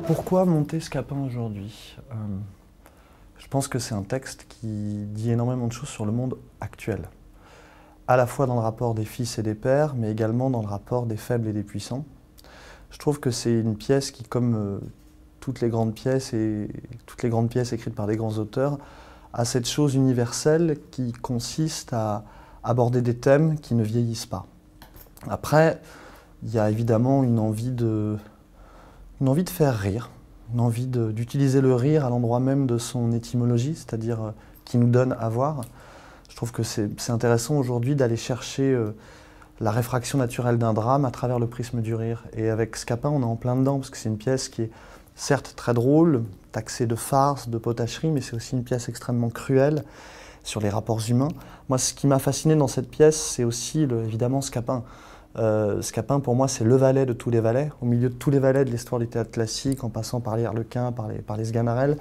Pourquoi monter Scapin aujourd'hui? Je pense que c'est un texte qui dit énormément de choses sur le monde actuel. À la fois dans le rapport des fils et des pères, mais également dans le rapport des faibles et des puissants. Je trouve que c'est une pièce qui, comme toutes les grandes pièces écrites par des grands auteurs, a cette chose universelle qui consiste à aborder des thèmes qui ne vieillissent pas. Après, il y a évidemment une envie de faire rire, une envie d'utiliser le rire à l'endroit même de son étymologie, c'est-à-dire qui nous donne à voir. Je trouve que c'est intéressant aujourd'hui d'aller chercher la réfraction naturelle d'un drame à travers le prisme du rire. Et avec Scapin, on est en plein dedans, parce que c'est une pièce qui est certes très drôle, taxée de farce, de potacherie, mais c'est aussi une pièce extrêmement cruelle sur les rapports humains. Moi, ce qui m'a fasciné dans cette pièce, c'est aussi évidemment Scapin. Scapin, pour moi, c'est le valet de tous les valets. Au milieu de tous les valets de l'histoire du théâtre classique, en passant par les Harlequins, par les Sganarelle,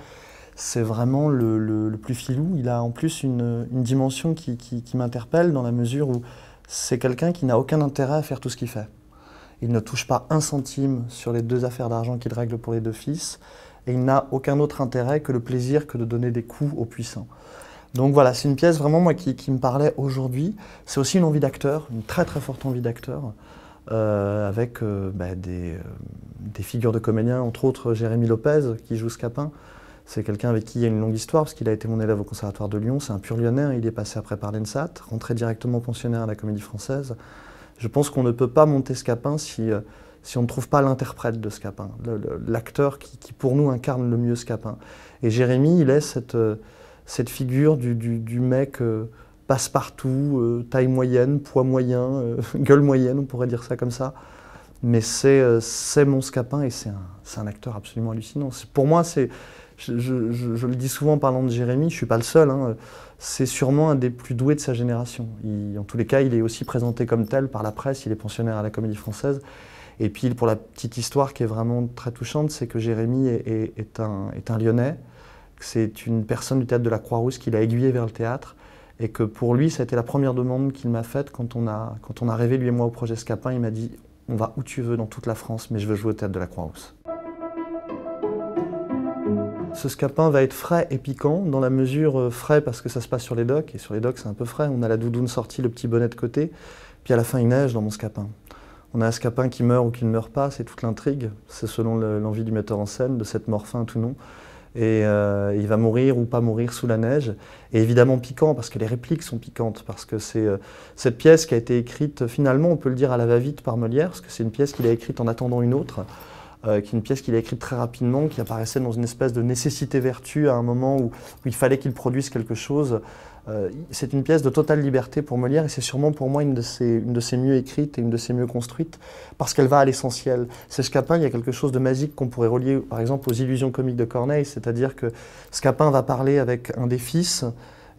c'est vraiment le plus filou. Il a en plus une dimension qui m'interpelle dans la mesure où c'est quelqu'un qui n'a aucun intérêt à faire tout ce qu'il fait. Il ne touche pas un centime sur les 2 affaires d'argent qu'il règle pour les 2 fils, et il n'a aucun autre intérêt que le plaisir que de donner des coups aux puissants. Donc voilà, c'est une pièce vraiment moi qui me parlait aujourd'hui. C'est aussi une envie d'acteur, une très très forte envie d'acteur, avec des figures de comédiens, entre autres Jérémy Lopez qui joue Scapin. C'est quelqu'un avec qui il y a une longue histoire, parce qu'il a été mon élève au Conservatoire de Lyon, c'est un pur Lyonnais, il est passé après par l'ENSAT, rentré directement pensionnaire à la Comédie Française. Je pense qu'on ne peut pas monter Scapin si on ne trouve pas l'interprète de Scapin, l'acteur qui pour nous incarne le mieux Scapin. Et Jérémy, il est cette figure du mec passe-partout, taille moyenne, poids moyen, gueule moyenne, on pourrait dire ça comme ça. Mais c'est mon Scapin et c'est un acteur absolument hallucinant. Pour moi, je le dis souvent en parlant de Jérémy, je ne suis pas le seul, hein, c'est sûrement un des plus doués de sa génération. En tous les cas, il est aussi présenté comme tel par la presse, il est pensionnaire à la Comédie Française. Et puis pour la petite histoire qui est vraiment très touchante, c'est que Jérémy est un Lyonnais, c'est une personne du théâtre de la Croix-Rousse qui l'a aiguillé vers le théâtre, et que pour lui, ça a été la première demande qu'il m'a faite quand on a rêvé, lui et moi, au projet Scapin. Il m'a dit « On va où tu veux dans toute la France, mais je veux jouer au théâtre de la Croix-Rousse ». Ce Scapin va être frais et piquant, dans la mesure frais parce que ça se passe sur les docks, et sur les docks c'est un peu frais, on a la doudoune sortie, le petit bonnet de côté, puis à la fin il neige dans mon Scapin. On a un Scapin qui meurt ou qui ne meurt pas, c'est toute l'intrigue, c'est selon l'envie du metteur en scène, de cette mort feinte ou non. Et il va mourir ou pas mourir sous la neige, et évidemment piquant, parce que les répliques sont piquantes, parce que c'est cette pièce qui a été écrite, finalement on peut le dire à la va-vite par Molière, parce que c'est une pièce qu'il a écrite en attendant une autre, qui est une pièce qu'il a écrite très rapidement, qui apparaissait dans une espèce de nécessité-vertu à un moment où il fallait qu'il produise quelque chose. C'est une pièce de totale liberté pour Molière, et c'est sûrement pour moi une de ses mieux écrites et une de ses mieux construites, parce qu'elle va à l'essentiel. C'est Scapin, il y a quelque chose de magique qu'on pourrait relier par exemple aux illusions comiques de Corneille, c'est-à-dire que Scapin va parler avec un des fils,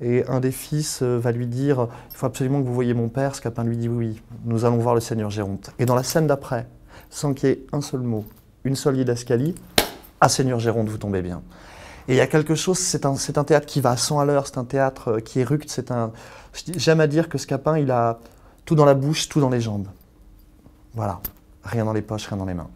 et un des fils va lui dire « Il faut absolument que vous voyiez mon père ». Scapin lui dit « Oui, nous allons voir le seigneur Géronte ». Et dans la scène d'après, sans qu'il y ait un seul mot, une seule didascalie, « Ah, seigneur Géronte, vous tombez bien ». Et il y a quelque chose, c'est un théâtre qui va à 100 à l'heure, c'est un théâtre qui éructe, j'aime à dire que Scapin, il a tout dans la bouche, tout dans les jambes. Voilà, rien dans les poches, rien dans les mains.